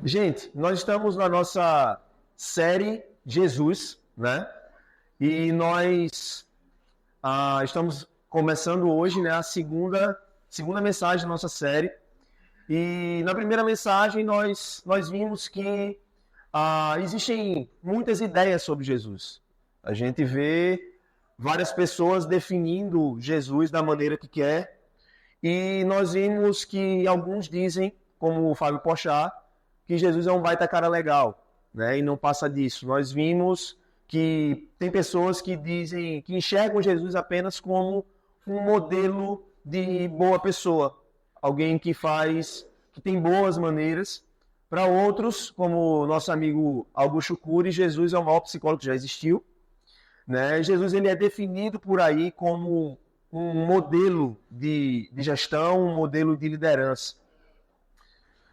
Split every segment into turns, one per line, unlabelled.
Gente, nós estamos na nossa série Jesus, né? E nós estamos começando hoje, né, a segunda mensagem da nossa série. E na primeira mensagem nós vimos que existem muitas ideias sobre Jesus. A gente vê várias pessoas definindo Jesus da maneira que quer. E nós vimos que alguns dizem, como o Fábio Pochá, que Jesus é um baita cara legal, né? E não passa disso. Nós vimos que tem pessoas que dizem, que enxergam Jesus apenas como um modelo de boa pessoa, alguém que tem boas maneiras. Para outros, como nosso amigo Augusto Cury, Jesus é o maior psicólogo que já existiu, né? Jesus ele é definido por aí como um modelo de gestão, um modelo de liderança.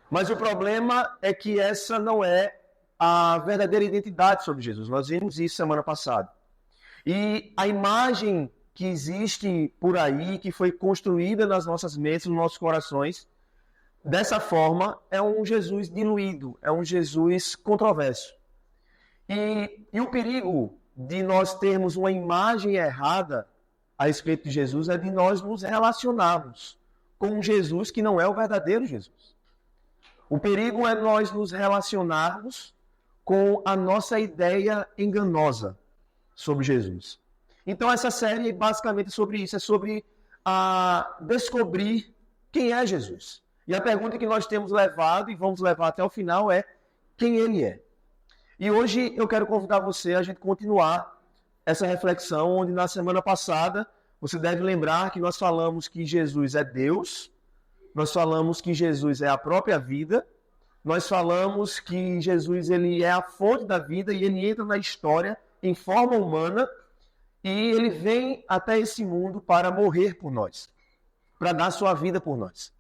Mas o problema é que essa não é a verdadeira identidade sobre Jesus. Nós vimos isso semana passada. E a imagem que existe por aí, que foi construída nas nossas mentes, nos nossos corações, dessa forma, é um Jesus diluído, é um Jesus controverso. E o perigo de nós termos uma imagem errada a respeito de Jesus é de nós nos relacionarmos com um Jesus que não é o verdadeiro Jesus. O perigo é nós nos relacionarmos com a nossa ideia enganosa sobre Jesus. Então essa série é basicamente sobre isso, é sobre descobrir quem é Jesus. E a pergunta que nós temos levado e vamos levar até o final é quem ele é. E hoje eu quero convidar você a gente continuar essa reflexão, onde na semana passada você deve lembrar que nós falamos que Jesus é Deus, nós falamos que Jesus é a própria vida, nós falamos que Jesus ele é a fonte da vida e ele entra na história em forma humana e ele vem até esse mundo para morrer por nós, para dar sua vida por nós.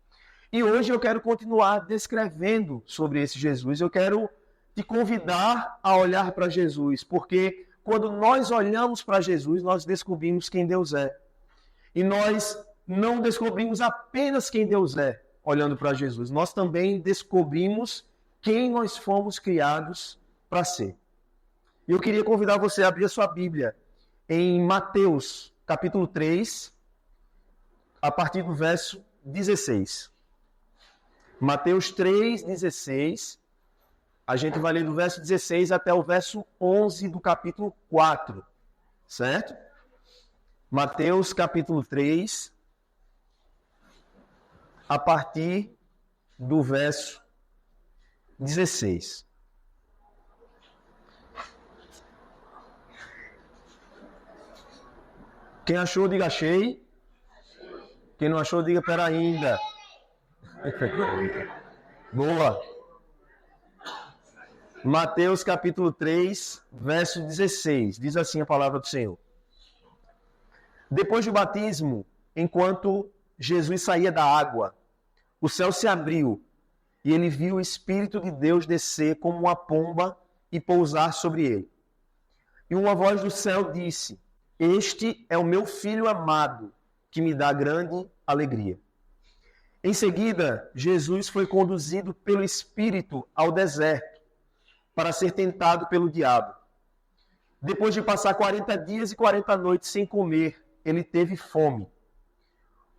E hoje eu quero continuar descrevendo sobre esse Jesus, eu quero te convidar a olhar para Jesus, porque quando nós olhamos para Jesus, nós descobrimos quem Deus é. E nós não descobrimos apenas quem Deus é, olhando para Jesus. Nós também descobrimos quem nós fomos criados para ser. E eu queria convidar você a abrir a sua Bíblia em Mateus, capítulo 3, a partir do verso 16. Mateus 3, 16. A gente vai ler do verso 16 até o verso 11 do capítulo 4, certo? Mateus, capítulo 3, a partir do verso 16. Quem achou, diga achei. Quem não achou, diga pera ainda. Boa. Mateus capítulo 3, verso 16. Diz assim a palavra do Senhor. Depois do batismo, enquanto Jesus saía da água, o céu se abriu e ele viu o Espírito de Deus descer como uma pomba e pousar sobre ele. E uma voz do céu disse: Este é o meu filho amado, que me dá grande alegria. Em seguida, Jesus foi conduzido pelo Espírito ao deserto para ser tentado pelo diabo. Depois de passar 40 dias e 40 noites sem comer, ele teve fome.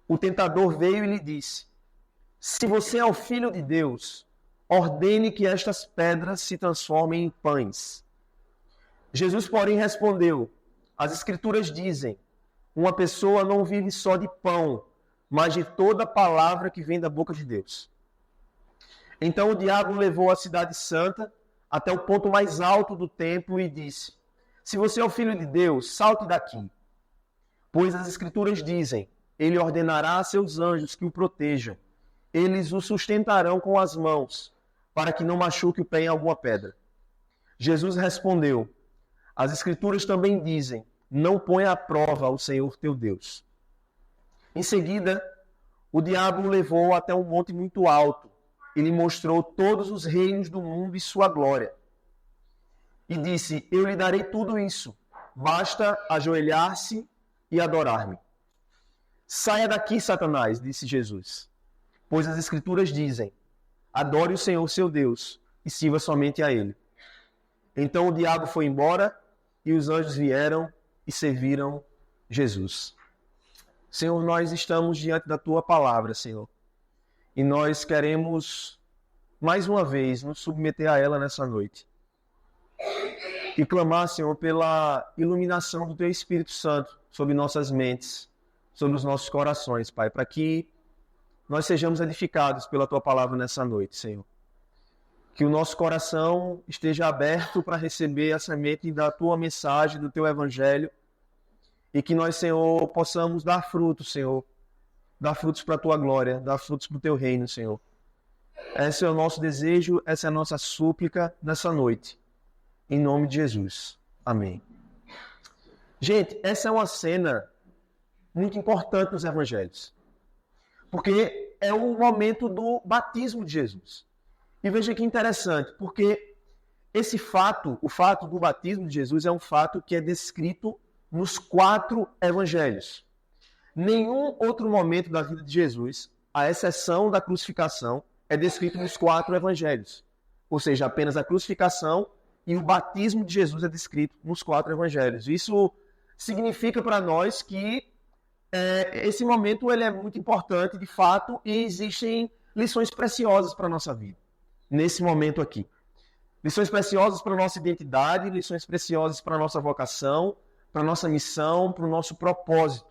O tentador veio e lhe disse: Se você é o Filho de Deus, ordene que estas pedras se transformem em pães. Jesus, porém, respondeu: As Escrituras dizem, uma pessoa não vive só de pão, mas de toda palavra que vem da boca de Deus. Então o diabo levou a cidade santa até o ponto mais alto do templo e disse: Se você é o Filho de Deus, salte daqui. Pois as Escrituras dizem, ele ordenará a seus anjos que o protejam. Eles o sustentarão com as mãos, para que não machuque o pé em alguma pedra. Jesus respondeu: As Escrituras também dizem, não ponha à prova o Senhor teu Deus. Em seguida, o diabo o levou até um monte muito alto e lhe mostrou todos os reinos do mundo e sua glória. E disse: Eu lhe darei tudo isso, basta ajoelhar-se e adorar-me. Saia daqui, Satanás, disse Jesus, pois as Escrituras dizem, adore o Senhor seu Deus, e sirva somente a Ele. Então o diabo foi embora e os anjos vieram e serviram Jesus. Senhor, nós estamos diante da Tua palavra, Senhor. E nós queremos, mais uma vez, nos submeter a ela nessa noite. E clamar, Senhor, pela iluminação do Teu Espírito Santo sobre nossas mentes, sobre os nossos corações, Pai, para que nós sejamos edificados pela Tua palavra nessa noite, Senhor. Que o nosso coração esteja aberto para receber a semente da Tua mensagem, do Teu Evangelho, e que nós, Senhor, possamos dar frutos, Senhor, dar frutos para a Tua glória, dar frutos para o Teu reino, Senhor. Esse é o nosso desejo, essa é a nossa súplica nessa noite. Em nome de Jesus. Amém. Gente, essa é uma cena muito importante nos evangelhos. Porque é o momento do batismo de Jesus. E veja que interessante, porque esse fato, o fato do batismo de Jesus, é um fato que é descrito nos 4 evangelhos. Nenhum outro momento da vida de Jesus, à exceção da crucificação, é descrito nos 4 evangelhos. Ou seja, apenas a crucificação e o batismo de Jesus é descrito nos 4 evangelhos. Isso significa para nós que esse momento ele é muito importante, de fato, e existem lições preciosas para a nossa vida, nesse momento aqui. Lições preciosas para a nossa identidade, lições preciosas para a nossa vocação, para a nossa missão, para o nosso propósito.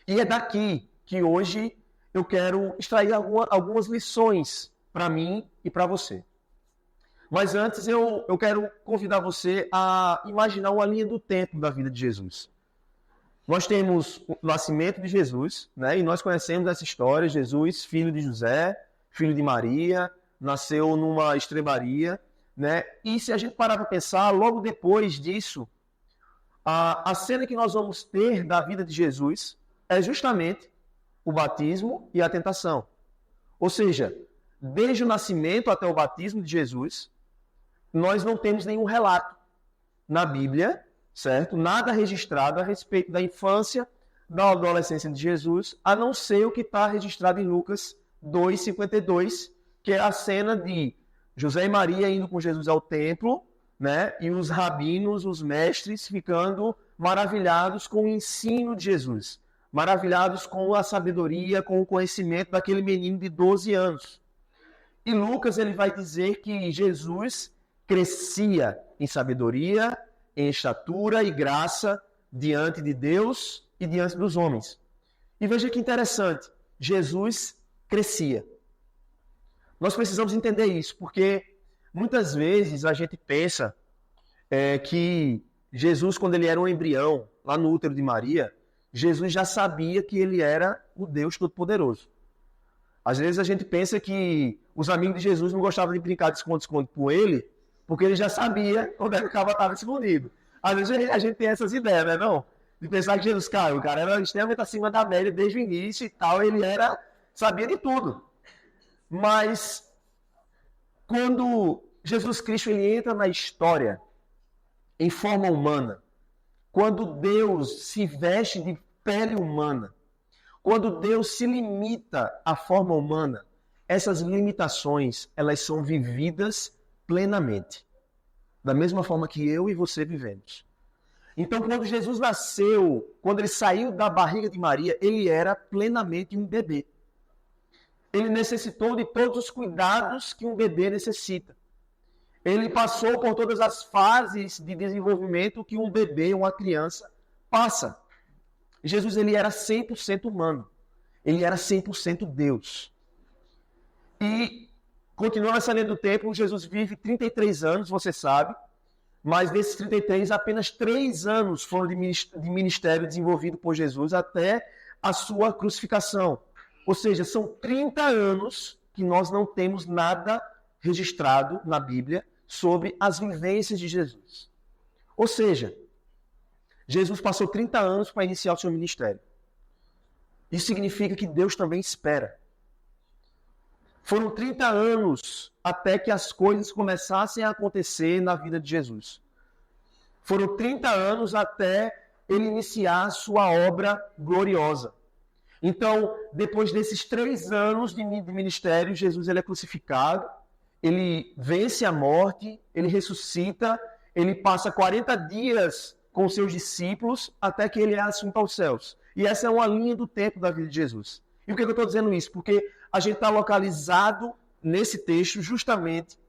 E é daqui que hoje eu quero extrair algumas lições para mim e para você. Mas antes eu quero convidar você a imaginar uma linha do tempo da vida de Jesus. Nós temos o nascimento de Jesus, né? E nós conhecemos essa história. Jesus, filho de José, filho de Maria, nasceu numa estrebaria, né? E se a gente parar para pensar, logo depois disso, a cena que nós vamos ter da vida de Jesus é justamente o batismo e a tentação. Ou seja, desde o nascimento até o batismo de Jesus, nós não temos nenhum relato na Bíblia, certo? Nada registrado a respeito da infância, da adolescência de Jesus, a não ser o que está registrado em Lucas 2:52, que é a cena de José e Maria indo com Jesus ao templo, né? E os rabinos, os mestres, ficando maravilhados com o ensino de Jesus, maravilhados com a sabedoria, com o conhecimento daquele menino de 12 anos. E Lucas ele vai dizer que Jesus crescia em sabedoria, em estatura e graça diante de Deus e diante dos homens. E veja que interessante, Jesus crescia. Nós precisamos entender isso, porque muitas vezes a gente pensa que Jesus, quando ele era um embrião, lá no útero de Maria, Jesus já sabia que ele era o Deus Todo-Poderoso. Às vezes a gente pensa que os amigos de Jesus não gostavam de brincar de esconde-esconde com ele, porque ele já sabia onde o cabo estava escondido. Às vezes a gente tem essas ideias, né, não? De pensar que Jesus, cara, o cara era extremamente acima da média desde o início e tal, ele sabia de tudo. Mas quando Jesus Cristo ele entra na história em forma humana, quando Deus se veste de pele humana, quando Deus se limita à forma humana, essas limitações, elas são vividas plenamente. Da mesma forma que eu e você vivemos. Então, quando Jesus nasceu, quando ele saiu da barriga de Maria, ele era plenamente um bebê. Ele necessitou de todos os cuidados que um bebê necessita. Ele passou por todas as fases de desenvolvimento que um bebê, uma criança, passa. Jesus ele era 100% humano. Ele era 100% Deus. E, continuando essa linha do tempo, Jesus vive 33 anos, você sabe. Mas desses 33, apenas 3 anos foram de ministério desenvolvido por Jesus até a sua crucificação. Ou seja, são 30 anos que nós não temos nada registrado na Bíblia sobre as vivências de Jesus. Ou seja, Jesus passou 30 anos para iniciar o seu ministério. Isso significa que Deus também espera. Foram 30 anos até que as coisas começassem a acontecer na vida de Jesus. Foram 30 anos até ele iniciar a sua obra gloriosa. Então, depois desses 3 anos de ministério, Jesus ele é crucificado ele vence a morte, ele ressuscita, ele passa 40 dias com seus discípulos até que ele é assunto aos céus. E essa é uma linha do tempo da vida de Jesus. E por que eu estou dizendo isso? Porque a gente está localizado nesse texto justamente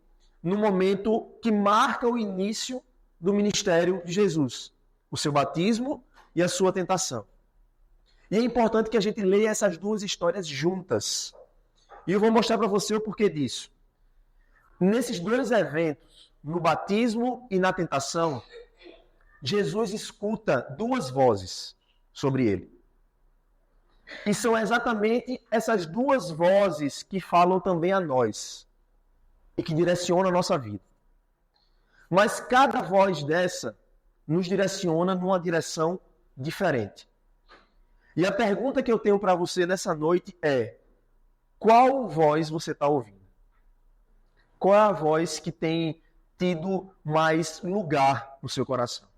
no momento que marca o início do ministério de Jesus, o seu batismo e a sua tentação. E é importante que a gente leia essas duas histórias juntas. E eu vou mostrar para você o porquê disso. Nesses dois eventos, no batismo e na tentação, Jesus escuta duas vozes sobre ele. E são exatamente essas duas vozes que falam também a nós e que direcionam a nossa vida. Mas cada voz dessa nos direciona numa direção diferente. E a pergunta que eu tenho para você nessa noite é: qual voz você está ouvindo? Qual é a voz que tem tido mais lugar no seu coração?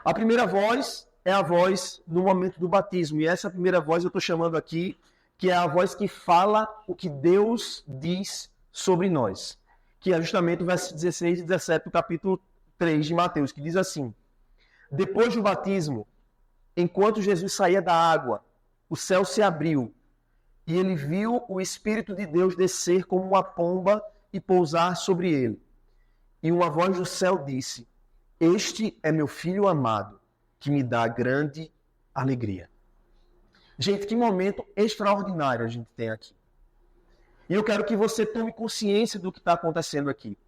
A primeira voz é a voz no momento do batismo. E essa primeira voz eu estou chamando aqui, que é a voz que fala o que Deus diz sobre nós. Que é justamente o verso 16 e 17 do capítulo 3 de Mateus, que diz assim: depois do batismo, enquanto Jesus saía da água, o céu se abriu e ele viu o Espírito de Deus descer como uma pomba e pousar sobre ele. E uma voz do céu disse: este é meu filho amado, que me dá grande alegria. Gente, que momento extraordinário a gente tem aqui. E eu quero que você tome consciência do que está acontecendo aqui.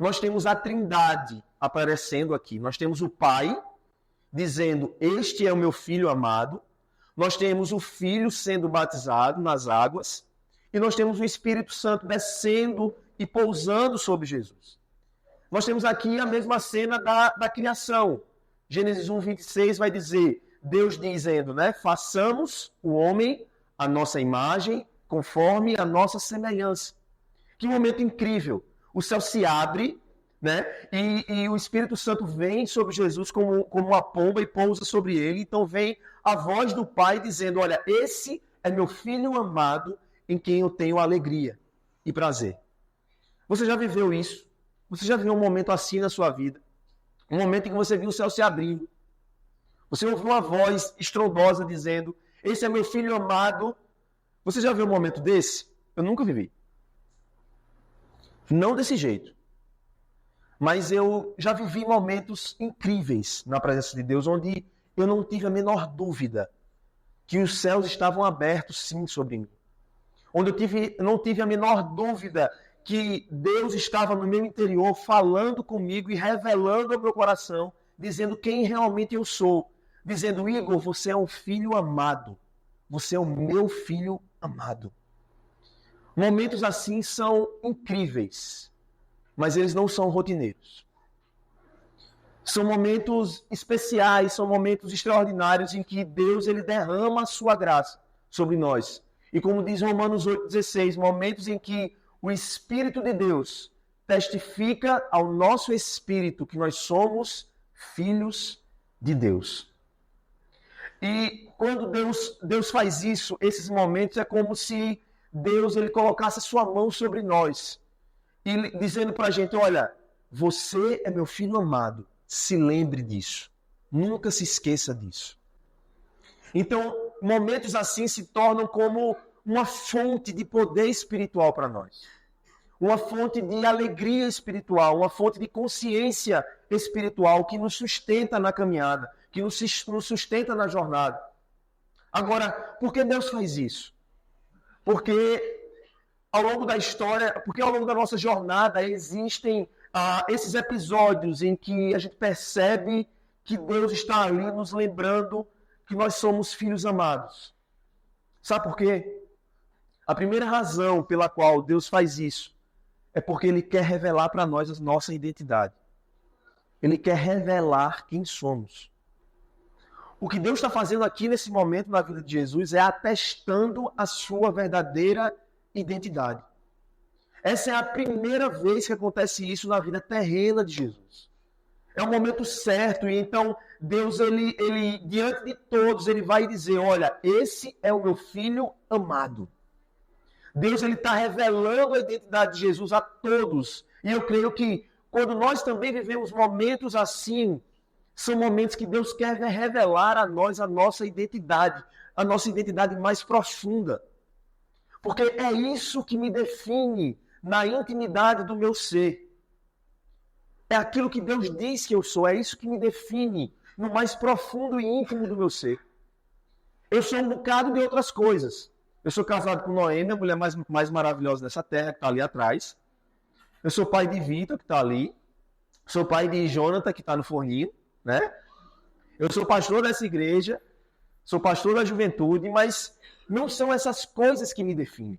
Nós temos a Trindade aparecendo aqui. Nós temos o Pai dizendo: este é o meu filho amado. Nós temos o Filho sendo batizado nas águas. E nós temos o Espírito Santo descendo e pousando sobre Jesus. Nós temos aqui a mesma cena da criação. Gênesis 1, 26 vai dizer, Deus dizendo, né? Façamos o homem a nossa imagem, conforme a nossa semelhança. Que momento incrível. O céu se abre, né? E o Espírito Santo vem sobre Jesus como uma pomba e pousa sobre ele. Então vem a voz do Pai dizendo: olha, esse é meu filho amado em quem eu tenho alegria e prazer. Você já viveu isso? Você já viu um momento assim na sua vida? Um momento em que você viu o céu se abrindo. Você ouviu uma voz estrondosa dizendo: esse é meu filho amado. Você já viu um momento desse? Eu nunca vivi. Não desse jeito. Mas eu já vivi momentos incríveis na presença de Deus, onde eu não tive a menor dúvida que os céus estavam abertos, sim, sobre mim. Onde eu não tive a menor dúvida que Deus estava no meu interior falando comigo e revelando ao meu coração, dizendo quem realmente eu sou. Dizendo: Igor, você é um filho amado. Você é o meu filho amado. Momentos assim são incríveis, mas eles não são rotineiros. São momentos especiais, são momentos extraordinários em que Deus ele derrama a sua graça sobre nós. E como diz Romanos 8,16, momentos em que o Espírito de Deus testifica ao nosso espírito que nós somos filhos de Deus. E quando Deus faz isso, esses momentos é como se Deus ele colocasse a sua mão sobre nós, e dizendo para a gente: olha, você é meu filho amado, se lembre disso, nunca se esqueça disso. Então, momentos assim se tornam como uma fonte de poder espiritual para nós, uma fonte de alegria espiritual, uma fonte de consciência espiritual que nos sustenta na caminhada, que nos sustenta na jornada. Agora, por que Deus faz isso? Porque ao longo da história, porque ao longo da nossa jornada existem esses episódios em que a gente percebe que Deus está ali nos lembrando que nós somos filhos amados. Sabe por quê? A primeira razão pela qual Deus faz isso é porque Ele quer revelar para nós a nossa identidade. Ele quer revelar quem somos. O que Deus está fazendo aqui nesse momento na vida de Jesus é atestando a sua verdadeira identidade. Essa é a primeira vez que acontece isso na vida terrena de Jesus. É o momento certo, e então Deus, ele diante de todos, ele vai dizer: olha, esse é o meu filho amado. Deus está revelando a identidade de Jesus a todos. E eu creio que quando nós também vivemos momentos assim, são momentos que Deus quer revelar a nós a nossa identidade mais profunda. Porque é isso que me define na intimidade do meu ser. É aquilo que Deus diz que eu sou, é isso que me define no mais profundo e íntimo do meu ser. Eu sou um bocado de outras coisas. Eu sou casado com Noêmia, a mulher mais maravilhosa dessa terra, que está ali atrás. Eu sou pai de Vitor, que está ali. Sou pai de Jonathan, que está no forninho, né? Eu sou pastor dessa igreja, sou pastor da juventude, mas não são essas coisas que me definem.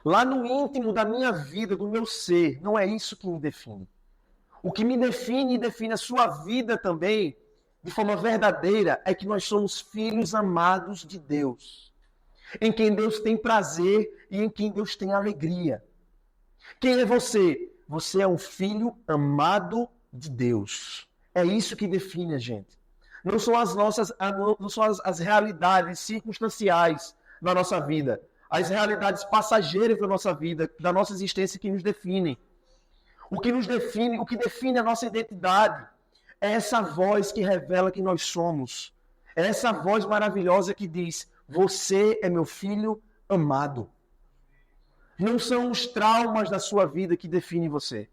Lá no íntimo da minha vida, do meu ser, não é isso que me define. O que me define e define a sua vida também, de forma verdadeira, é que nós somos filhos amados de Deus, em quem Deus tem prazer e em quem Deus tem alegria. Quem é você? Você é um filho amado de Deus. É isso que define a gente. Não são as realidades circunstanciais da nossa vida, as realidades passageiras da nossa vida, da nossa existência que nos definem. O que nos define, o que define a nossa identidade é essa voz que revela quem nós somos. É essa voz maravilhosa que diz: você é meu filho amado. Não são os traumas da sua vida que definem você.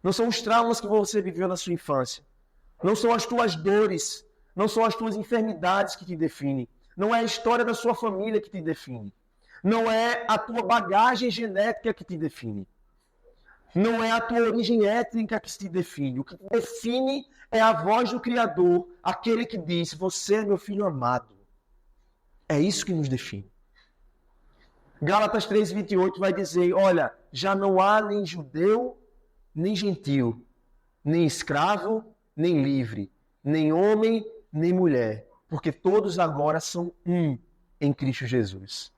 Não são os traumas que você viveu na sua infância. Não são as tuas dores. Não são as tuas enfermidades que te definem. Não é a história da sua família que te define. Não é a tua bagagem genética que te define. Não é a tua origem étnica que te define. O que te define é a voz do Criador, aquele que diz: você é meu filho amado. É isso que nos define. Gálatas 3:28 vai dizer: olha, já não há nem judeu, nem gentil, nem escravo, nem livre, nem homem, nem mulher, porque todos agora são um em Cristo Jesus.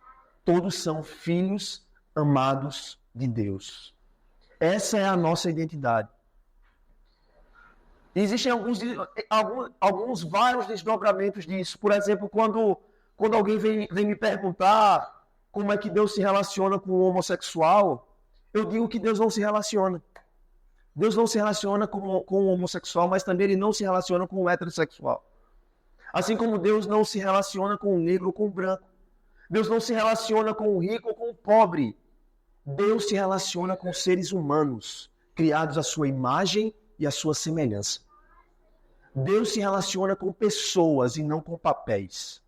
Todos são filhos amados de Deus. Essa é a nossa identidade. Existem alguns vários desdobramentos disso. Por exemplo, quando alguém vem me perguntar como é que Deus se relaciona com o homossexual, eu digo que Deus não se relaciona. Deus não se relaciona com o homossexual, mas também ele não se relaciona com o heterossexual. Assim como Deus não se relaciona com o negro ou com o branco. Deus não se relaciona com o rico ou com o pobre. Deus se relaciona com seres humanos, criados à sua imagem e à sua semelhança. Deus se relaciona com pessoas e não com papéis.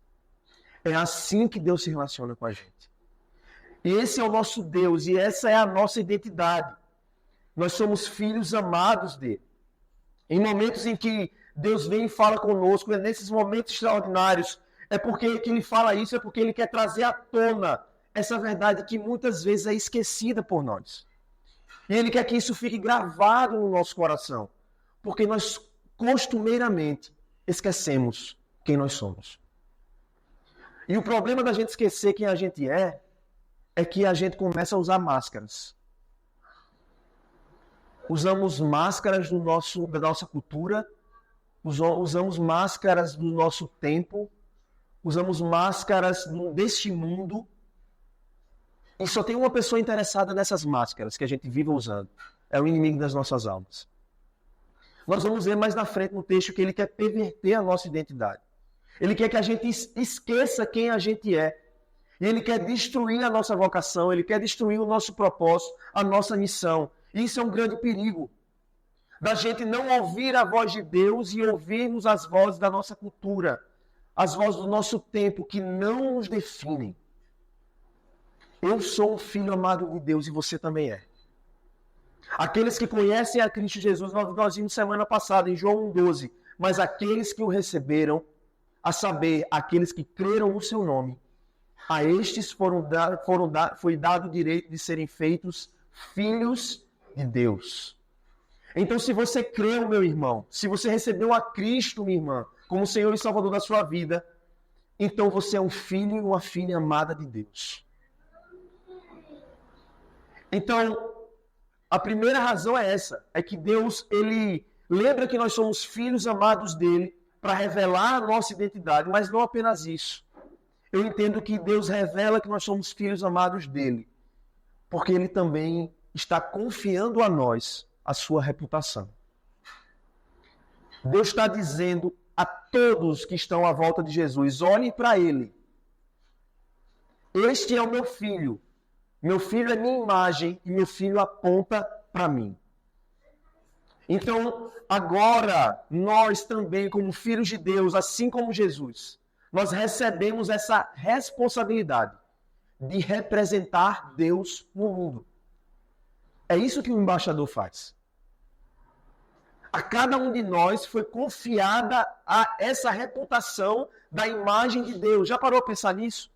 É assim que Deus se relaciona com a gente. E esse é o nosso Deus, e essa é a nossa identidade. Nós somos filhos amados dele. Em momentos em que Deus vem e fala conosco, nesses momentos extraordinários, é porque que ele fala isso, é porque ele quer trazer à tona essa verdade que muitas vezes é esquecida por nós. E ele quer que isso fique gravado no nosso coração, porque nós costumeiramente esquecemos quem nós somos. E o problema da gente esquecer quem a gente é que a gente começa a usar máscaras. Usamos máscaras da nossa cultura, usamos máscaras do nosso tempo, usamos máscaras deste mundo, e só tem uma pessoa interessada nessas máscaras que a gente vive usando. É o inimigo das nossas almas. Nós vamos ver mais na frente no texto que ele quer perverter a nossa identidade. Ele quer que a gente esqueça quem a gente é. E ele quer destruir a nossa vocação, ele quer destruir o nosso propósito, a nossa missão. E isso é um grande perigo. Da gente não ouvir a voz de Deus e ouvirmos as vozes da nossa cultura, as vozes do nosso tempo que não nos definem. Eu sou um filho amado de Deus e você também é. Aqueles que conhecem a Cristo Jesus, nós vimos semana passada em João 1,12, mas aqueles que o receberam, a saber, aqueles que creram no seu nome, a estes foi dado o direito de serem feitos filhos de Deus. Então, se você creu, meu irmão, se você recebeu a Cristo, minha irmã, como Senhor e Salvador da sua vida, então você é um filho e uma filha amada de Deus. Então, a primeira razão é essa, é que Deus, ele lembra que nós somos filhos amados dele para revelar a nossa identidade, mas não apenas isso. eu entendo que Deus revela que nós somos filhos amados dele, porque ele também está confiando a nós a sua reputação. Deus está dizendo a todos que estão à volta de Jesus, olhem para ele. Este é o meu filho é minha imagem e meu filho aponta para mim. Então, agora, nós também, como filhos de Deus, assim como Jesus, nós recebemos essa responsabilidade de representar Deus no mundo. É isso que o embaixador faz. A cada um de nós foi confiada essa reputação da imagem de Deus. Já parou a pensar nisso?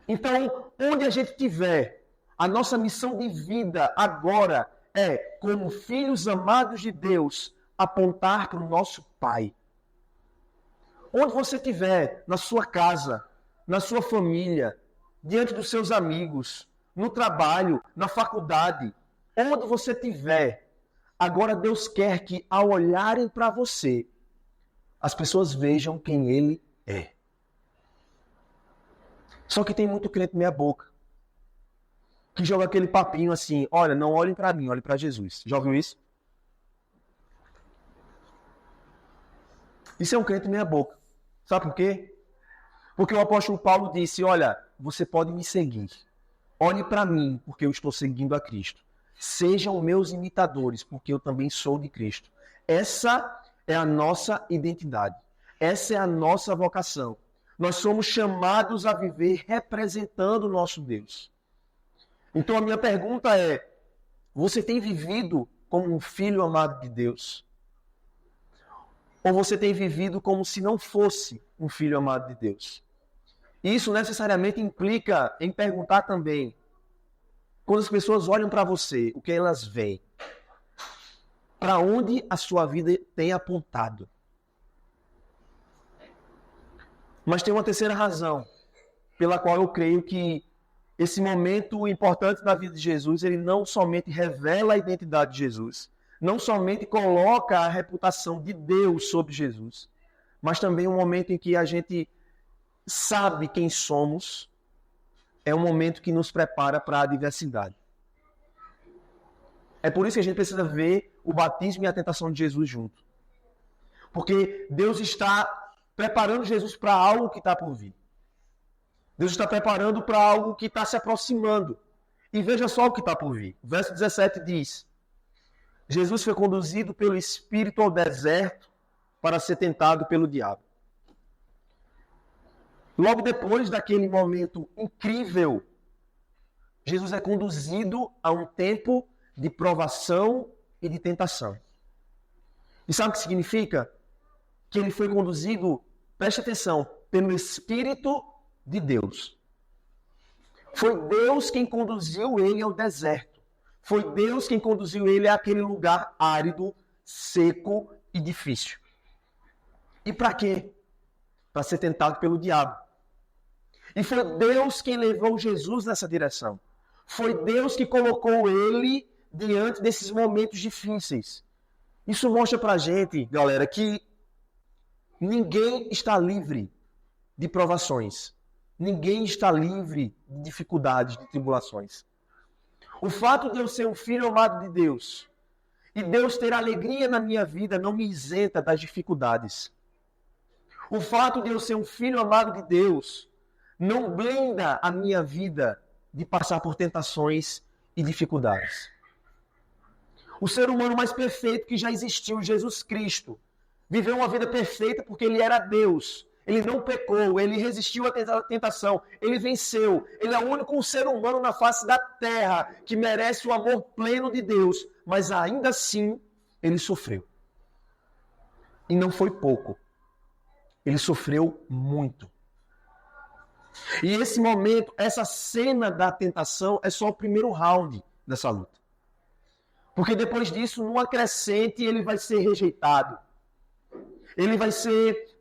Então, onde a gente estiver, a nossa missão de vida agora é, como filhos amados de Deus, apontar para o nosso Pai. Onde você estiver, na sua casa, na sua família, diante dos seus amigos, no trabalho, na faculdade, onde você estiver, agora Deus quer que, ao olharem para você, as pessoas vejam quem Ele é. Só que tem muito crente meia boca, que joga aquele papinho assim, olha, não olhem para mim, olhem para Jesus. Já ouviu isso? Isso é um crente meia boca. Sabe por quê? Porque o apóstolo Paulo disse, olha, você pode me seguir. Olhe para mim, porque eu estou seguindo a Cristo. Sejam meus imitadores, porque eu também sou de Cristo. Essa é a nossa identidade. Essa é a nossa vocação. Nós somos chamados a viver representando o nosso Deus. Então a minha pergunta é, você tem vivido como um filho amado de Deus? Ou você tem vivido como se não fosse um filho amado de Deus? Isso necessariamente implica em perguntar também, quando as pessoas olham para você, o que elas veem? Para onde a sua vida tem apontado? Mas tem uma terceira razão, pela qual eu creio que esse momento importante na vida de Jesus, ele não somente revela a identidade de Jesus, não somente coloca a reputação de Deus sobre Jesus, mas também um momento em que a gente sabe quem somos, é um momento que nos prepara para a diversidade. É por isso que a gente precisa ver o batismo e a tentação de Jesus junto. Porque Deus está preparando Jesus para algo que está por vir. Deus está preparando para algo que está se aproximando. E veja só o que está por vir. O verso 17 diz, Jesus foi conduzido pelo Espírito ao deserto para ser tentado pelo diabo. Logo depois daquele momento incrível, Jesus é conduzido a um tempo de provação e de tentação. E sabe o que significa? Que ele foi conduzido, preste atenção, pelo Espírito de Deus. Foi Deus quem conduziu ele ao deserto. Foi Deus quem conduziu ele àquele lugar árido, seco e difícil. E para quê? Para ser tentado pelo diabo. E foi Deus quem levou Jesus nessa direção. Foi Deus que colocou ele diante desses momentos difíceis. Isso mostra pra gente, galera, que ninguém está livre de provações. Ninguém está livre de dificuldades, de tribulações. O fato de eu ser um filho amado de Deus e Deus ter alegria na minha vida não me isenta das dificuldades. O fato de eu ser um filho amado de Deus não blinda a minha vida de passar por tentações e dificuldades. O ser humano mais perfeito que já existiu, Jesus Cristo, viveu uma vida perfeita porque ele era Deus. Ele não pecou, ele resistiu à tentação, ele venceu. Ele é o único ser humano na face da terra que merece o amor pleno de Deus. Mas ainda assim, ele sofreu. E não foi pouco. Ele sofreu muito. E esse momento, essa cena da tentação é só o primeiro round dessa luta. Porque depois disso, numa crescente, ele vai ser rejeitado. Ele vai ser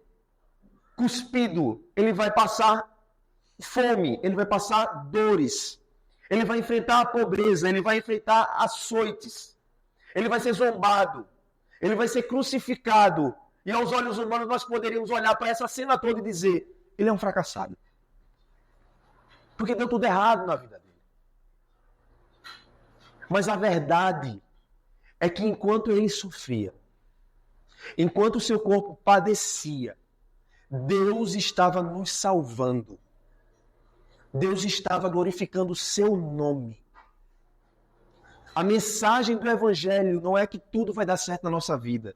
cuspido. Ele vai passar fome. Ele vai passar dores. Ele vai enfrentar a pobreza. Ele vai enfrentar açoites. Ele vai ser zombado. Ele vai ser crucificado. E aos olhos humanos nós poderíamos olhar para essa cena toda e dizer: ele é um fracassado. Porque deu tudo errado na vida dele. Mas a verdade é que enquanto ele sofria, enquanto o seu corpo padecia, Deus estava nos salvando. Deus estava glorificando o seu nome. A mensagem do Evangelho não é que tudo vai dar certo na nossa vida.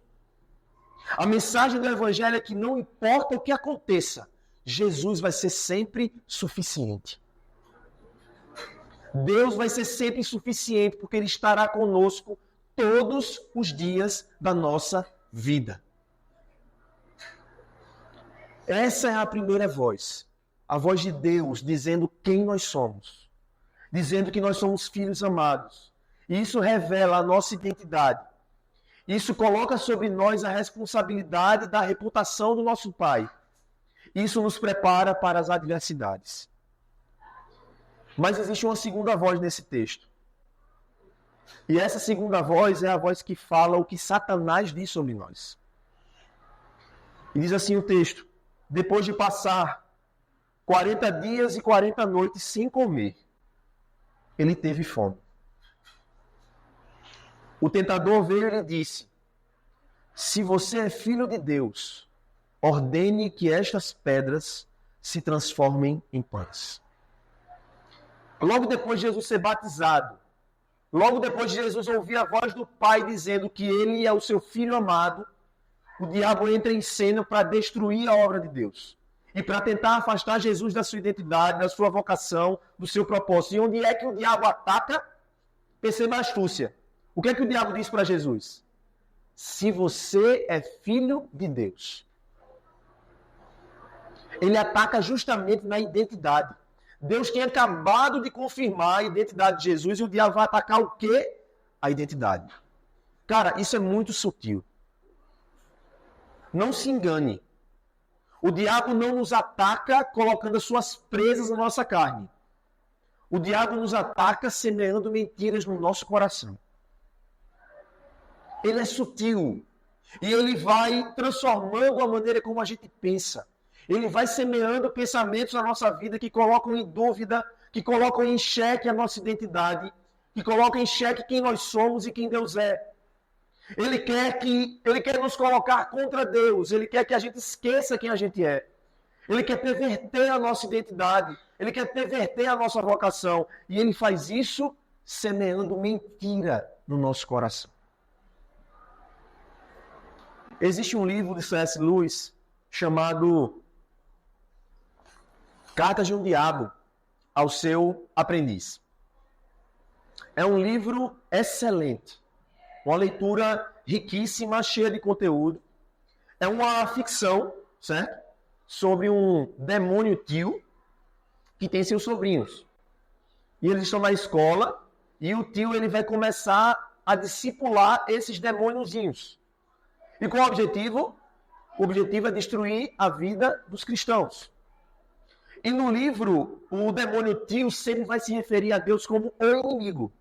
A mensagem do Evangelho é que não importa o que aconteça, Jesus vai ser sempre suficiente. Deus vai ser sempre suficiente, porque Ele estará conosco todos os dias da nossa vida. Essa é a primeira voz. A voz de Deus dizendo quem nós somos. Dizendo que nós somos filhos amados. E isso revela a nossa identidade. Isso coloca sobre nós a responsabilidade da reputação do nosso Pai. Isso nos prepara para as adversidades. Mas existe uma segunda voz nesse texto. E essa segunda voz é a voz que fala o que Satanás diz sobre nós. E diz assim o texto: depois de passar 40 dias e 40 noites sem comer, ele teve fome. O tentador veio e lhe disse: se você é filho de Deus, ordene que estas pedras se transformem em pães. Logo depois de Jesus ser batizado, logo depois de Jesus ouvir a voz do Pai dizendo que ele é o seu filho amado, o diabo entra em cena para destruir a obra de Deus. E para tentar afastar Jesus da sua identidade, da sua vocação, do seu propósito. E onde é que o diabo ataca? Perceba a astúcia. O que é que o diabo diz para Jesus? Se você é filho de Deus. Ele ataca justamente na identidade. Deus tinha acabado de confirmar a identidade de Jesus e o diabo vai atacar o quê? A identidade. Cara, isso é muito sutil. Não se engane. O diabo não nos ataca colocando as suas presas na nossa carne. O diabo nos ataca semeando mentiras no nosso coração. Ele é sutil. E ele vai transformando a maneira como a gente pensa. Ele vai semeando pensamentos na nossa vida que colocam em dúvida, que colocam em xeque a nossa identidade, que colocam em xeque quem nós somos e quem Deus é. Ele quer nos colocar contra Deus. Ele quer que a gente esqueça quem a gente é. Ele quer perverter a nossa identidade. Ele quer perverter a nossa vocação. E ele faz isso semeando mentira no nosso coração. Existe um livro de C.S. Lewis chamado Cartas de um Diabo ao seu aprendiz. É um livro excelente. Uma leitura riquíssima, cheia de conteúdo. É uma ficção, certo? Sobre um demônio tio que tem seus sobrinhos. E eles estão na escola e o tio ele vai começar a discipular esses demôniozinhos. E qual é o objetivo? O objetivo é destruir a vida dos cristãos. E no livro, o demônio tio sempre vai se referir a Deus como o inimigo.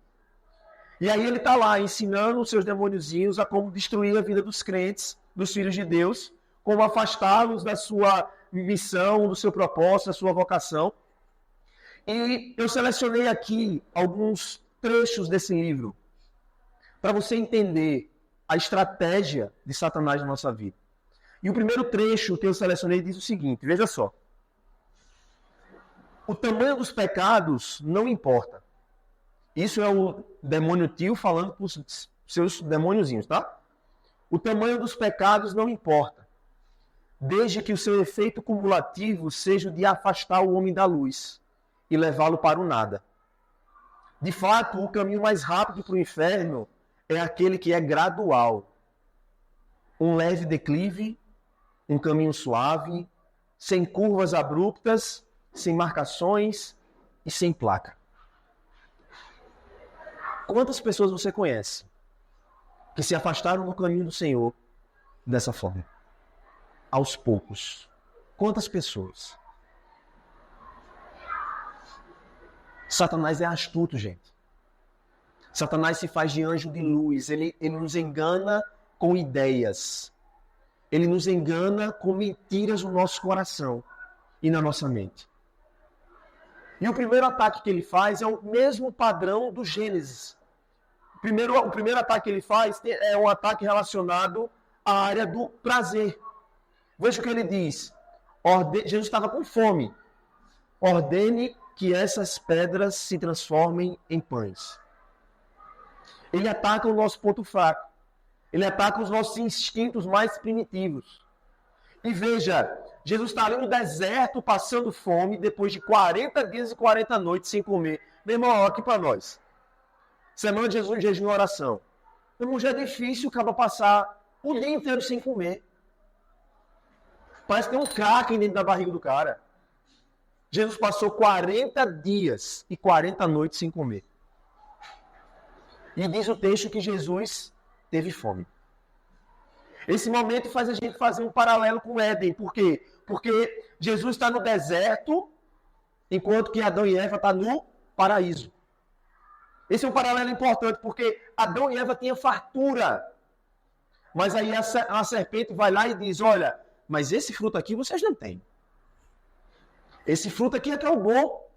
E aí ele está lá ensinando os seus demôniozinhos a como destruir a vida dos crentes, dos filhos de Deus, como afastá-los da sua missão, do seu propósito, da sua vocação. E eu selecionei aqui alguns trechos desse livro para você entender a estratégia de Satanás na nossa vida. E o primeiro trecho que eu selecionei diz o seguinte, veja só. O tamanho dos pecados não importa. Isso é o demônio tio falando para os seus demôniozinhos, tá? O tamanho dos pecados não importa, desde que o seu efeito cumulativo seja o de afastar o homem da luz e levá-lo para o nada. De fato, o caminho mais rápido para o inferno é aquele que é gradual. Um leve declive, um caminho suave, sem curvas abruptas, sem marcações e sem placa. Quantas pessoas você conhece que se afastaram do caminho do Senhor dessa forma? Aos poucos. Quantas pessoas? Satanás é astuto, gente. Satanás se faz de anjo de luz. Ele nos engana com ideias. Ele nos engana com mentiras no nosso coração. e na nossa mente. E o primeiro ataque que ele faz é o mesmo padrão do Gênesis. O primeiro ataque que ele faz é um ataque relacionado à área do prazer. Veja o que ele diz. Jesus estava com fome. Ordene que essas pedras se transformem em pães. Ele ataca o nosso ponto fraco. Ele ataca os nossos instintos mais primitivos. E veja, Jesus está ali no deserto passando fome depois de 40 dias e 40 noites sem comer. Meu irmão, olha aqui para nós. Semana de Jesus, jejum e oração. Meu irmão, já é difícil o cara passar o dia inteiro sem comer. Parece que tem um kraken dentro da barriga do cara. Jesus passou 40 dias e 40 noites sem comer. E diz o texto que Jesus teve fome. Esse momento faz a gente fazer um paralelo com o Éden. Por quê? Porque Jesus está no deserto, enquanto que Adão e Eva estão no paraíso. Esse é um paralelo importante, porque Adão e Eva tinham fartura. Mas aí a serpente vai lá e diz, olha, mas esse fruto aqui vocês não têm. Esse fruto aqui é que é o bom.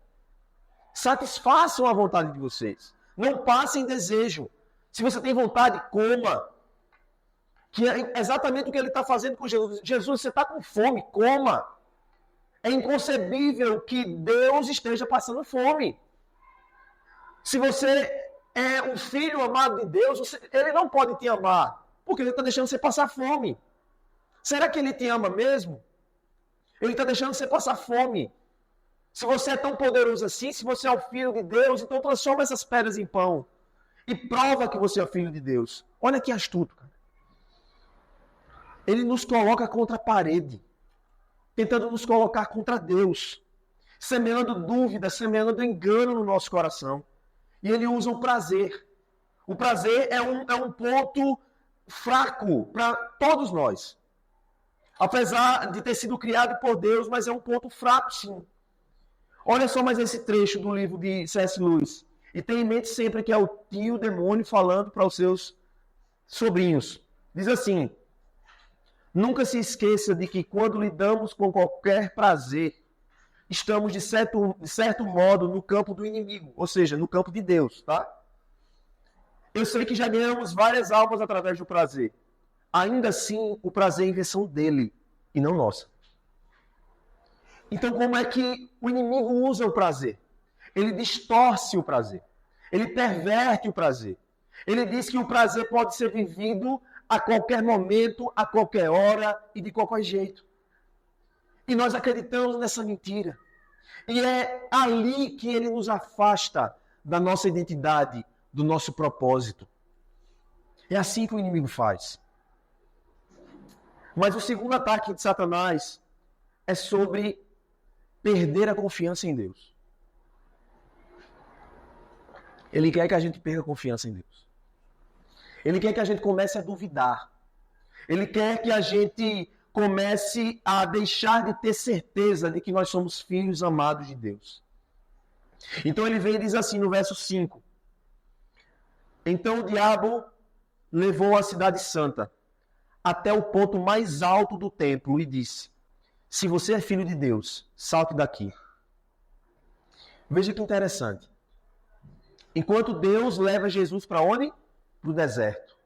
Satisfaçam a vontade de vocês. Não passem desejo. Se você tem vontade, coma. Que é exatamente o que ele está fazendo com Jesus. Jesus, você está com fome, coma. É inconcebível que Deus esteja passando fome. Se você é um filho amado de Deus, ele não pode te amar, porque ele está deixando você passar fome. Será que ele te ama mesmo? Ele está deixando você passar fome. Se você é tão poderoso assim, se você é o filho de Deus, então transforma essas pedras em pão. E prova que você é o filho de Deus. Olha que astuto, cara. Ele nos coloca contra a parede, tentando nos colocar contra Deus, semeando dúvida, semeando engano no nosso coração. E ele usa o prazer. O prazer é um ponto fraco para todos nós. Apesar de ter sido criado por Deus, mas é um ponto fraco, sim. Olha só mais esse trecho do livro de C.S. Lewis. E tenha em mente sempre que é o tio demônio falando para os seus sobrinhos. Diz assim: nunca se esqueça de que quando lidamos com qualquer prazer, estamos, de certo modo, no campo do inimigo, ou seja, no campo de Deus, tá? Eu sei que já ganhamos várias almas através do prazer. Ainda assim, o prazer é invenção dele e não nossa. Então, como é que o inimigo usa o prazer? Ele distorce o prazer. Ele perverte o prazer. Ele diz que o prazer pode ser vivido a qualquer momento, a qualquer hora e de qualquer jeito. E nós acreditamos nessa mentira. E é ali que ele nos afasta da nossa identidade, do nosso propósito. É assim que o inimigo faz. Mas o segundo ataque de Satanás é sobre perder a confiança em Deus. Ele quer que a gente perca a confiança em Deus. Ele quer que a gente comece a duvidar. Ele quer que a gente comece a deixar de ter certeza de que nós somos filhos amados de Deus. Então ele vem e diz assim no verso 5. Então o diabo levou a cidade santa até o ponto mais alto do templo e disse: se você é filho de Deus, salte daqui. Veja que interessante. Enquanto Deus leva Jesus para onde? Para o deserto.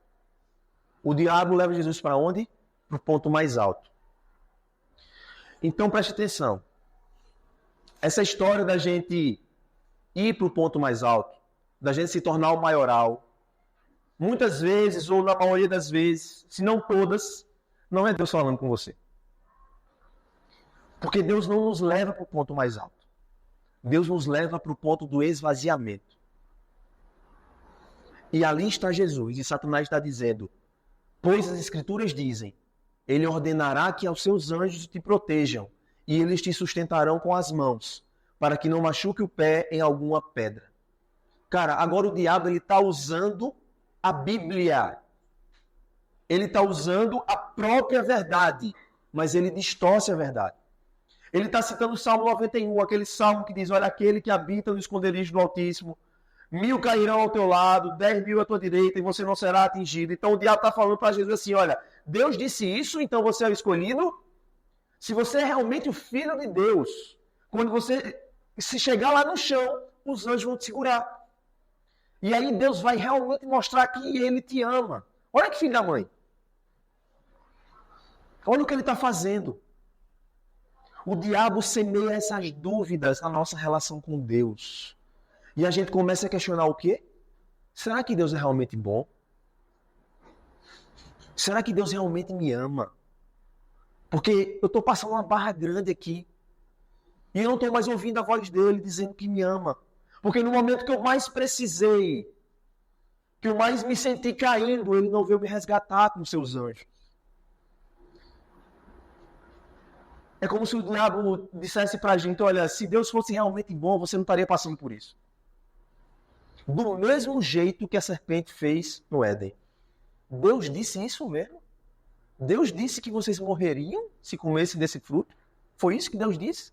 O diabo leva Jesus para onde? Para o ponto mais alto. Então preste atenção. Essa história da gente ir para o ponto mais alto, da gente se tornar o maioral, muitas vezes, ou na maioria das vezes, se não todas, não é Deus falando com você. Porque Deus não nos leva para o ponto mais alto. Deus nos leva para o ponto do esvaziamento. E ali está Jesus, e Satanás está dizendo: pois as Escrituras dizem, ele ordenará que aos seus anjos te protejam, e eles te sustentarão com as mãos, para que não machuque o pé em alguma pedra. Cara, agora o diabo está usando a Bíblia. Ele está usando a própria verdade, mas ele distorce a verdade. Ele está citando o Salmo 91, aquele salmo que diz: olha, aquele que habita no esconderijo do Altíssimo, 1000 cairão ao teu lado, 10.000 à tua direita, e você não será atingido. Então o diabo está falando para Jesus assim: olha, Deus disse isso, então você é o escolhido? Se você é realmente o filho de Deus, quando você se chegar lá no chão, os anjos vão te segurar. E aí Deus vai realmente mostrar que Ele te ama. Olha que filho da mãe. Olha o que Ele está fazendo. O diabo semeia essas dúvidas na nossa relação com Deus. E a gente começa a questionar o quê? Será que Deus é realmente bom? Será que Deus realmente me ama? Porque eu estou passando uma barra grande aqui. E eu não estou mais ouvindo a voz dele dizendo que me ama. Porque no momento que eu mais precisei, que eu mais me senti caindo, ele não veio me resgatar com seus anjos. É como se o diabo dissesse pra gente, olha, se Deus fosse realmente bom, você não estaria passando por isso. Do mesmo jeito que a serpente fez no Éden. Deus disse isso mesmo? Deus disse que vocês morreriam se comessem desse fruto? Foi isso que Deus disse?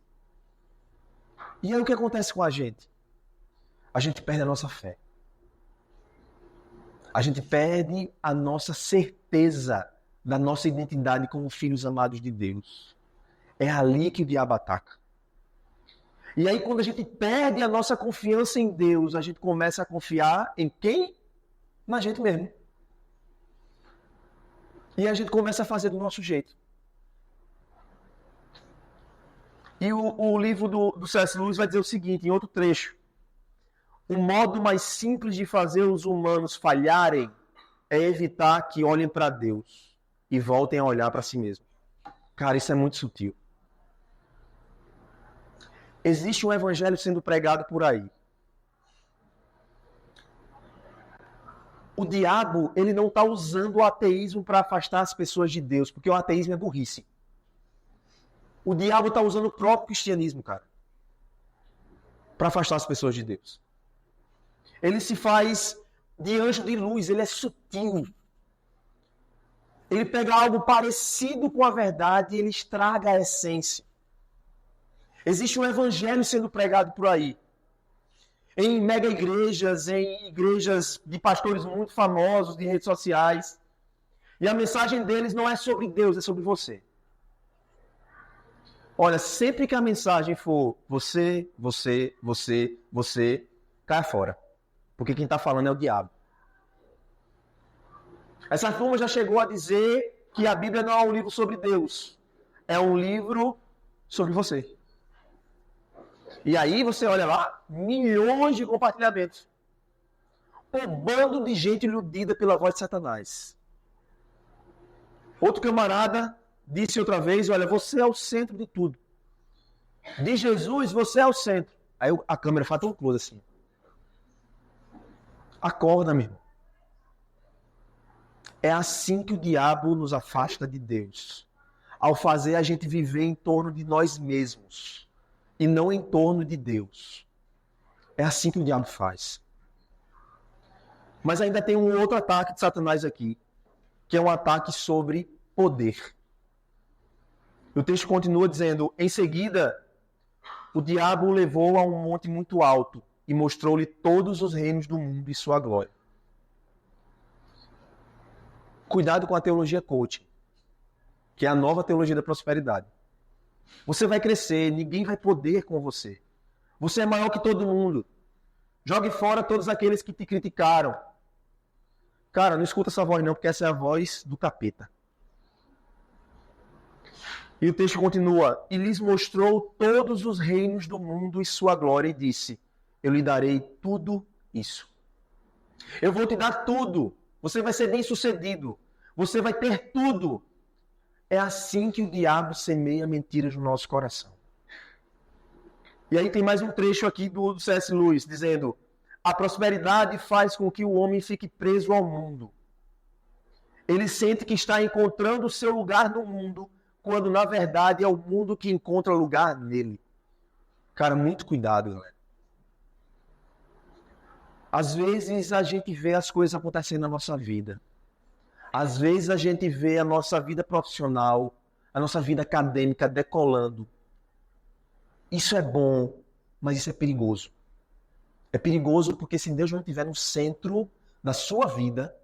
E aí o que acontece com a gente? A gente perde a nossa fé. A gente perde a nossa certeza da nossa identidade como filhos amados de Deus. É ali que o diabo ataca. E aí quando a gente perde a nossa confiança em Deus, a gente começa a confiar em quem? Na gente mesmo. E a gente começa a fazer do nosso jeito. E o livro do C.S. Lewis vai dizer o seguinte, em outro trecho. O modo mais simples de fazer os humanos falharem é evitar que olhem para Deus e voltem a olhar para si mesmos. Cara, isso é muito sutil. Existe um evangelho sendo pregado por aí. O diabo, ele não está usando o ateísmo para afastar as pessoas de Deus, porque o ateísmo é burrice. O diabo está usando o próprio cristianismo, cara, para afastar as pessoas de Deus. Ele se faz de anjo de luz, ele é sutil. Ele pega algo parecido com a verdade e ele estraga a essência. Existe um evangelho sendo pregado por aí. Em mega igrejas, em igrejas de pastores muito famosos, de redes sociais. E a mensagem deles não é sobre Deus, é sobre você. Olha, sempre que a mensagem for você, caia fora. Porque quem está falando é o diabo. Essa turma já chegou a dizer que a Bíblia não é um livro sobre Deus. É um livro sobre você. E aí você olha lá, milhões de compartilhamentos. Um bando de gente iludida pela voz de Satanás. Outro camarada disse outra vez, olha, você é o centro de tudo. De Jesus, você é o centro. Aí a câmera faz um close assim. Acorda, meu irmão. É assim que o diabo nos afasta de Deus. Ao fazer a gente viver em torno de nós mesmos. E não em torno de Deus. É assim que o diabo faz. Mas ainda tem um outro ataque de Satanás aqui. Que é um ataque sobre poder. O texto continua dizendo, em seguida, o diabo o levou a um monte muito alto e mostrou-lhe todos os reinos do mundo e sua glória. Cuidado com a teologia coaching, que é a nova teologia da prosperidade. Você vai crescer, ninguém vai poder com você. Você é maior que todo mundo. Jogue fora todos aqueles que te criticaram. Cara, não escuta essa voz não, porque essa é a voz do capeta. E o texto continua, e lhes mostrou todos os reinos do mundo e sua glória, e disse, eu lhe darei tudo isso. Eu vou te dar tudo. Você vai ser bem sucedido. Você vai ter tudo. É assim que o diabo semeia mentiras no nosso coração. E aí tem mais um trecho aqui do C.S. Lewis, dizendo, a prosperidade faz com que o homem fique preso ao mundo. Ele sente que está encontrando o seu lugar no mundo, quando na verdade é o mundo que encontra lugar nele. Cara, muito cuidado, galera. Às vezes a gente vê as coisas acontecendo na nossa vida. Às vezes a gente vê a nossa vida profissional, a nossa vida acadêmica decolando. Isso é bom, mas isso é perigoso. É perigoso porque se Deus não estiver no centro da sua vida,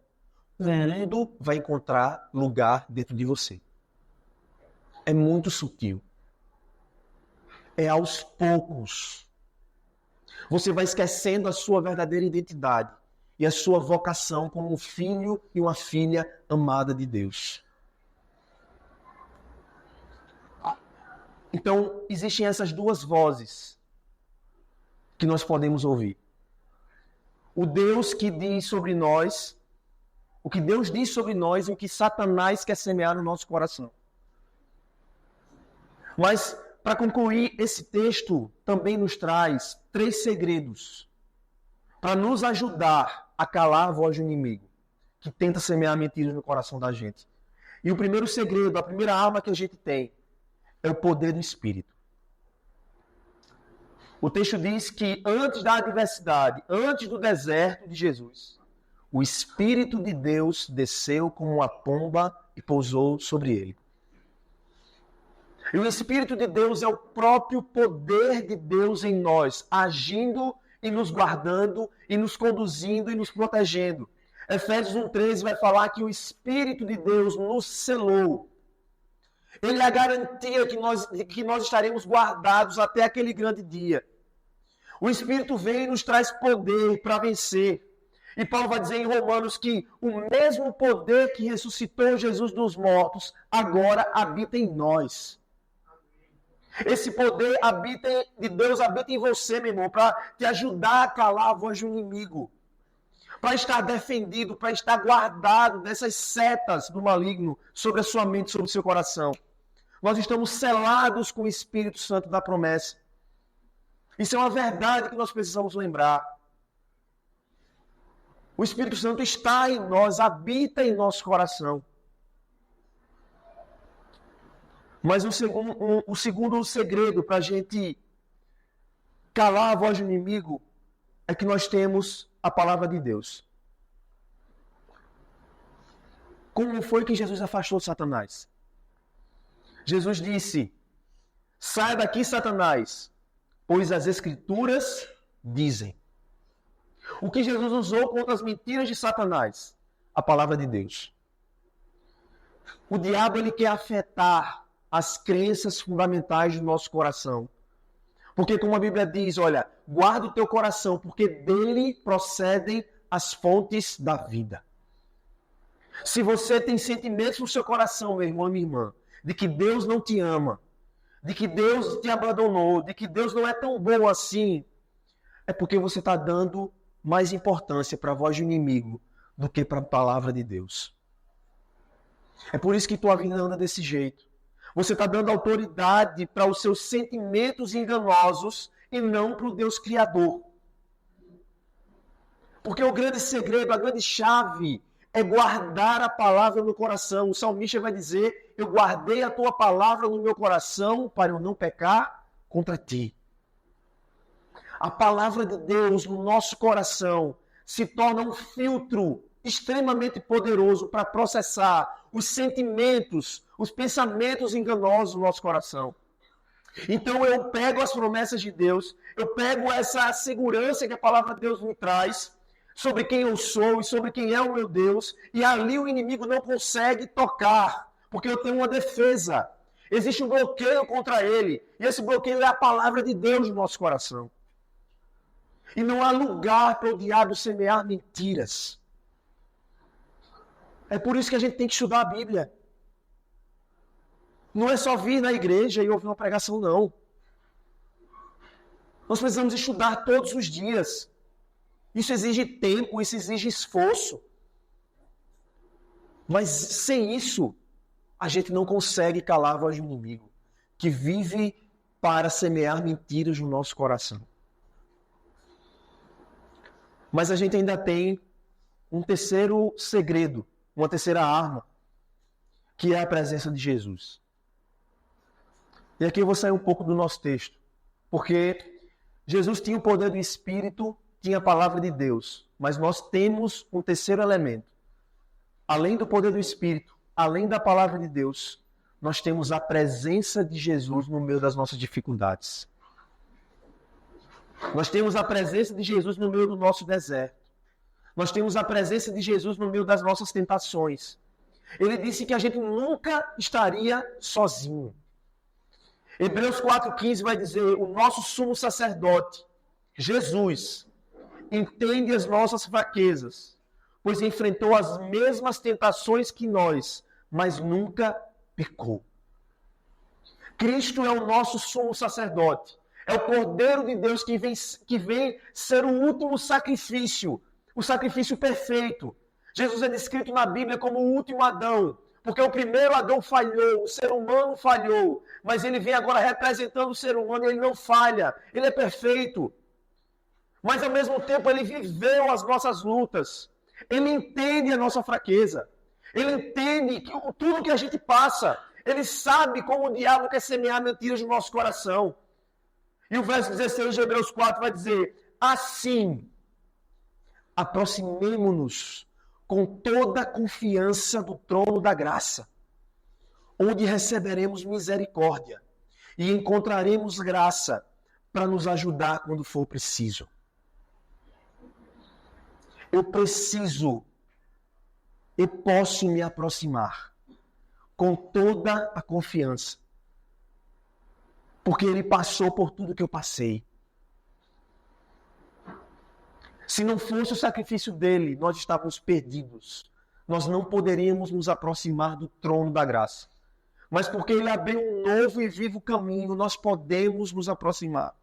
o mundo vai encontrar lugar dentro de você. é muito sutil. É aos poucos. Você vai esquecendo a sua verdadeira identidade e a sua vocação como um filho e uma filha amada de Deus. Então, existem essas duas vozes que nós podemos ouvir. O Deus que diz sobre nós, o que Deus diz sobre nós e o que Satanás quer semear no nosso coração. Mas, para concluir, esse texto também nos traz 3 segredos para nos ajudar a calar a voz do inimigo, que tenta semear mentiras no coração da gente. E o primeiro segredo, a primeira arma que a gente tem, é o poder do Espírito. O texto diz que antes da adversidade, antes do deserto de Jesus, o Espírito de Deus desceu como uma pomba e pousou sobre ele. E o Espírito de Deus é o próprio poder de Deus em nós, agindo e nos guardando, e nos conduzindo e nos protegendo. Efésios 1,13 vai falar que o Espírito de Deus nos selou. Ele é a garantia que nós estaremos guardados até aquele grande dia. O Espírito vem e nos traz poder para vencer. E Paulo vai dizer em Romanos que o mesmo poder que ressuscitou Jesus dos mortos agora habita em nós. Esse poder de Deus habita em você, meu irmão, para te ajudar a calar a voz do inimigo. Para estar defendido, para estar guardado dessas setas do maligno sobre a sua mente, sobre o seu coração. Nós estamos selados com o Espírito Santo da promessa. Isso é uma verdade que nós precisamos lembrar. O Espírito Santo está em nós, habita em nosso coração. Mas o segundo segredo para a gente calar a voz do inimigo é que nós temos a palavra de Deus. Como foi que Jesus afastou Satanás? Jesus disse: saia daqui, Satanás, pois as Escrituras dizem. O que Jesus usou contra as mentiras de Satanás? A palavra de Deus. O diabo, ele quer afetar as crenças fundamentais do nosso coração. Porque como a Bíblia diz, olha, guarda o teu coração, porque dele procedem as fontes da vida. Se você tem sentimentos no seu coração, meu irmão e minha irmã, de que Deus não te ama, de que Deus te abandonou, de que Deus não é tão bom assim, é porque você está dando mais importância para a voz do inimigo do que para a palavra de Deus. É por isso que tua vida anda desse jeito. Você está dando autoridade para os seus sentimentos enganosos e não para o Deus Criador. Porque o grande segredo, a grande chave é guardar a palavra no coração. O salmista vai dizer: eu guardei a tua palavra no meu coração para eu não pecar contra ti. A palavra de Deus no nosso coração se torna um filtro extremamente poderoso para processar os sentimentos, os pensamentos enganosos do nosso coração. Então eu pego as promessas de Deus, eu pego essa segurança que a palavra de Deus me traz sobre quem eu sou e sobre quem é o meu Deus, e ali o inimigo não consegue tocar, porque eu tenho uma defesa. Existe um bloqueio contra ele, e esse bloqueio é a palavra de Deus no nosso coração. E não há lugar para o diabo semear mentiras. É por isso que a gente tem que estudar a Bíblia. Não é só vir na igreja e ouvir uma pregação, não. Nós precisamos estudar todos os dias. Isso exige tempo, isso exige esforço. Mas sem isso, a gente não consegue calar a voz do inimigo, que vive para semear mentiras no nosso coração. Mas a gente ainda tem um terceiro segredo, uma terceira arma, que é a presença de Jesus. E aqui eu vou sair um pouco do nosso texto, porque Jesus tinha o poder do Espírito, tinha a palavra de Deus, mas nós temos um terceiro elemento. Além do poder do Espírito, além da palavra de Deus, nós temos a presença de Jesus no meio das nossas dificuldades. Nós temos a presença de Jesus no meio do nosso deserto. Nós temos a presença de Jesus no meio das nossas tentações. Ele disse que a gente nunca estaria sozinho. Hebreus 4,15 vai dizer, o nosso sumo sacerdote, Jesus, entende as nossas fraquezas, pois enfrentou as mesmas tentações que nós, mas nunca pecou. Cristo é o nosso sumo sacerdote. É o Cordeiro de Deus que vem ser o último sacrifício, o sacrifício perfeito. Jesus é descrito na Bíblia como o último Adão, porque o primeiro Adão falhou, o ser humano falhou, mas ele vem agora representando o ser humano e ele não falha, ele é perfeito. Mas ao mesmo tempo ele viveu as nossas lutas, ele entende a nossa fraqueza, ele entende tudo que a gente passa, ele sabe como o diabo quer semear mentiras no nosso coração. E o verso 16 de Hebreus 4 vai dizer, assim, aproximemo-nos com toda a confiança do trono da graça, onde receberemos misericórdia e encontraremos graça para nos ajudar quando for preciso. Eu posso me aproximar com toda a confiança, porque ele passou por tudo que eu passei. Se não fosse o sacrifício dele, nós estávamos perdidos. Nós não poderíamos nos aproximar do trono da graça. Mas porque ele abriu um novo e vivo caminho, nós podemos nos aproximar.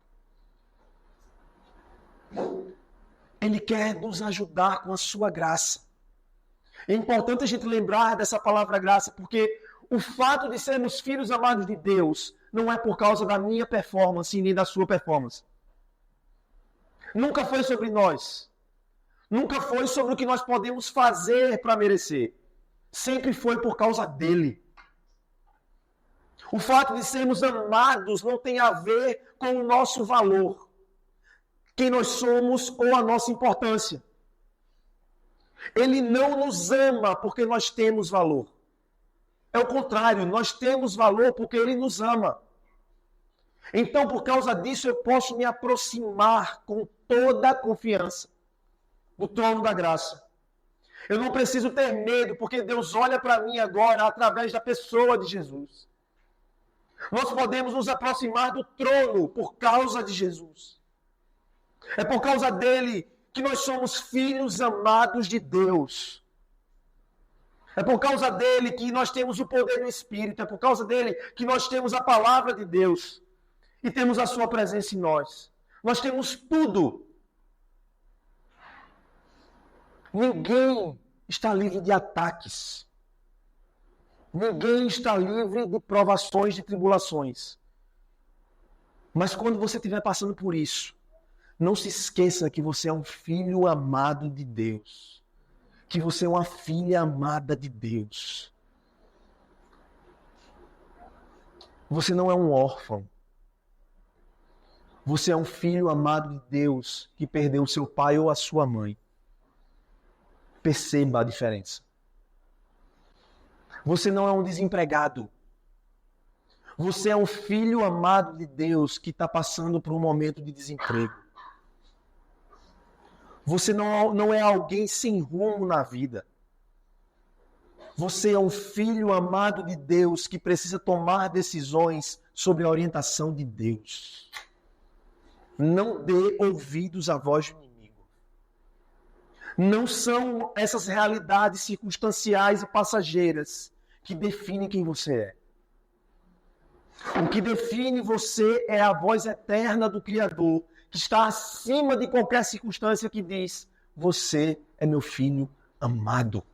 Ele quer nos ajudar com a sua graça. É importante a gente lembrar dessa palavra graça, porque o fato de sermos filhos amados de Deus não é por causa da minha performance nem da sua performance. Nunca foi sobre nós. Nunca foi sobre o que nós podemos fazer para merecer. Sempre foi por causa dele. O fato de sermos amados não tem a ver com o nosso valor, quem nós somos ou a nossa importância. Ele não nos ama porque nós temos valor. É o contrário, nós temos valor porque ele nos ama. Então, por causa disso, eu posso me aproximar com toda a confiança do trono da graça. Eu não preciso ter medo, porque Deus olha para mim agora através da pessoa de Jesus. Nós podemos nos aproximar do trono por causa de Jesus. É por causa dele que nós somos filhos amados de Deus. É por causa dele que nós temos o poder do Espírito. É por causa dele que nós temos a palavra de Deus. E temos a sua presença em nós. Nós temos tudo. Ninguém está livre de ataques. Ninguém está livre de provações, de tribulações. Mas quando você estiver passando por isso, não se esqueça que você é um filho amado de Deus. Que você é uma filha amada de Deus. Você não é um órfão. Você é um filho amado de Deus que perdeu o seu pai ou a sua mãe. Perceba a diferença. Você não é um desempregado. Você é um filho amado de Deus que está passando por um momento de desemprego. Você não é alguém sem rumo na vida. Você é um filho amado de Deus que precisa tomar decisões sobre a orientação de Deus. Não dê ouvidos à voz do inimigo. Não são essas realidades circunstanciais e passageiras que definem quem você é. O que define você é a voz eterna do Criador, que está acima de qualquer circunstância que diz: você é meu filho amado.